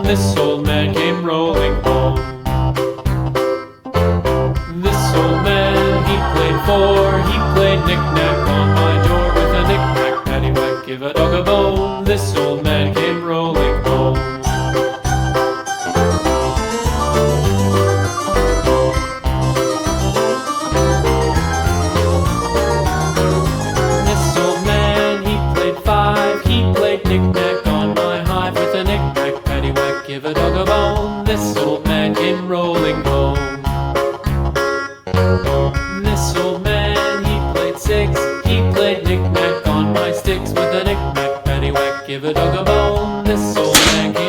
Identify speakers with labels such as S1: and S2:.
S1: This old man came rolling home. This old man, he played four. He played knick-knack on my door with a knick-knack, paddywhack, give a dog a bone. This old man came rolling home. This old man, he played five. He played knick-knack on my hive with a knick-knack, paddywhack, give a dog a bone. This old man came rolling home. This old man, he played six. He played knick-knack on my sticks with a knick-knack, paddywhack, give a dog a bone. This old man came